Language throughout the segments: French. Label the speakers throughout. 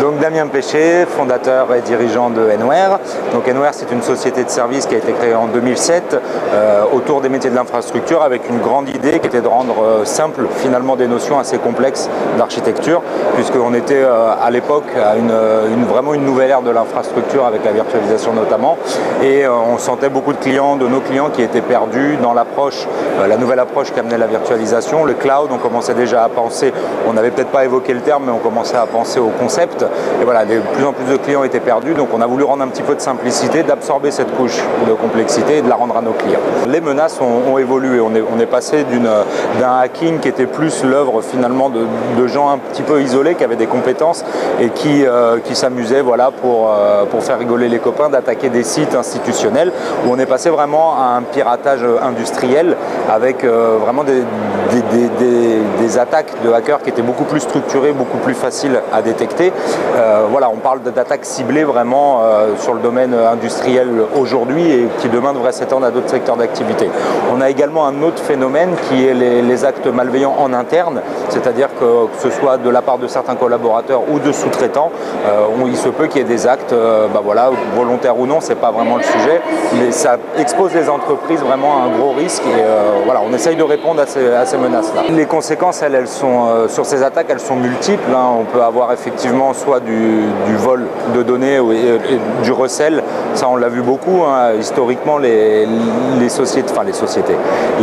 Speaker 1: Donc Damien Péché, fondateur et dirigeant de Enware. Donc Enware, c'est une société de services qui a été créée en 2007 autour des métiers de l'infrastructure avec une grande idée qui était de rendre simple finalement des notions assez complexes d'architecture, puisqu'on était à l'époque à vraiment une nouvelle ère de l'infrastructure avec la virtualisation notamment, et on sentait beaucoup de nos clients qui étaient perdus dans l'approche, la nouvelle approche qu'amenait la virtualisation, le cloud. On commençait déjà à penser, on n'avait peut-être pas évoqué le terme, mais on commençait à penser au concept. Et voilà, de plus en plus de clients étaient perdus, donc on a voulu rendre un petit peu de simplicité, d'absorber cette couche de complexité et de la rendre à nos clients. Les menaces ont évolué, on est passé d'un hacking qui était plus l'œuvre finalement de gens un petit peu isolés, qui avaient des compétences et qui s'amusaient voilà, pour faire rigoler les copains, d'attaquer des sites institutionnels, où on est passé vraiment à un piratage industriel avec vraiment des attaques de hackers qui étaient beaucoup plus structurées, beaucoup plus faciles à détecter. Voilà, on parle d'attaques ciblées vraiment sur le domaine industriel aujourd'hui et qui demain devrait s'étendre à d'autres secteurs d'activité. On a également un autre phénomène qui est les actes malveillants en interne, c'est-à-dire que ce soit de la part de certains collaborateurs ou de sous-traitants, il se peut qu'il y ait des actes, voilà, volontaires ou non, c'est pas vraiment le sujet, mais ça expose les entreprises vraiment à un gros risque et voilà, on essaye de répondre à ces menaces-là. Les conséquences, elles sont sur ces attaques, elles sont multiples. On peut avoir effectivement soit du vol de données et du recel, ça on l'a vu beaucoup. Historiquement, les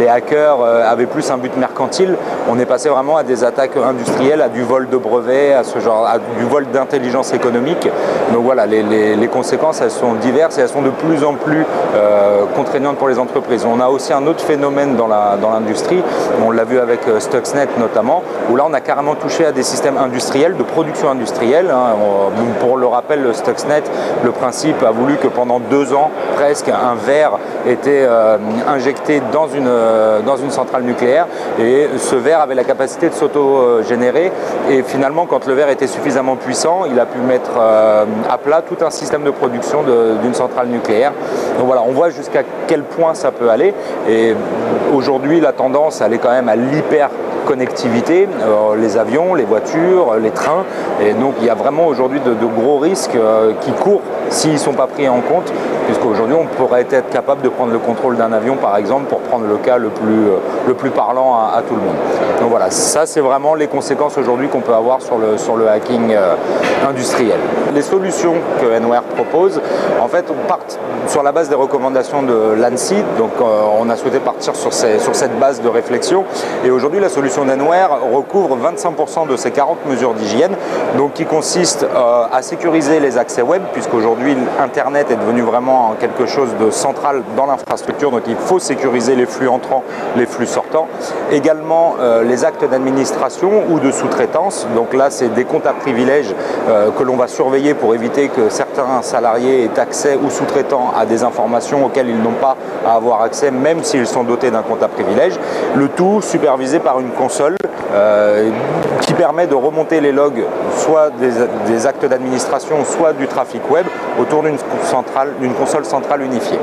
Speaker 1: hackers avaient plus un but mercantile. On est passé vraiment à des attaques industrielles, à du vol de brevets, à du vol d'intelligence économique. Donc voilà, les conséquences, elles sont diverses et elles sont de plus en plus contraignantes pour les entreprises. On a aussi un autre phénomène dans l'industrie, on l'a vu avec Stuxnet notamment, où là on a carrément touché à des systèmes industriels, de production industrielle. Pour le rappel, le Stuxnet, le principe a voulu que pendant 2 ans, presque, un verre était injecté dans une centrale nucléaire, et ce verre avait la capacité de s'auto-générer, et finalement quand le verre était suffisamment puissant, il a pu mettre à plat tout un système de production d'une centrale nucléaire. Donc voilà, on voit jusqu'à quel point ça peut aller, et aujourd'hui la tendance elle est quand même à l'hyper-connectivité, les avions, les voitures, les trains, et donc il y a vraiment aujourd'hui de gros risques qui courent s'ils ne sont pas pris en compte, puisqu'aujourd'hui on pourrait être capable de prendre le contrôle d'un avion par exemple, pour prendre le cas le plus parlant à tout le monde. Donc voilà, ça c'est vraiment les conséquences aujourd'hui qu'on peut avoir sur le hacking industriel. Les solutions que Enware propose, en fait, on part sur la base des recommandations de l'ANSSI, donc on a souhaité partir sur cette base de réflexion, et aujourd'hui la solution d'Enware recouvre 25% de ces 40 mesures d'hygiène, donc qui consistent à sécuriser les accès web, puisqu'aujourd'hui Internet est devenu vraiment quelque chose de central dans l'infrastructure, donc il faut sécuriser les flux entrants, les flux sortants. Également les actes d'administration ou de sous-traitance, donc là c'est des comptes à privilèges que l'on va surveiller pour éviter que certains salariés aient accès ou sous-traitants à des informations auxquelles ils n'ont pas à avoir accès, même s'ils sont dotés d'un compte à privilège. Le tout supervisé par une console qui permet de remonter les logs, soit des actes d'administration, soit du trafic web, autour d'une console centrale unifiée.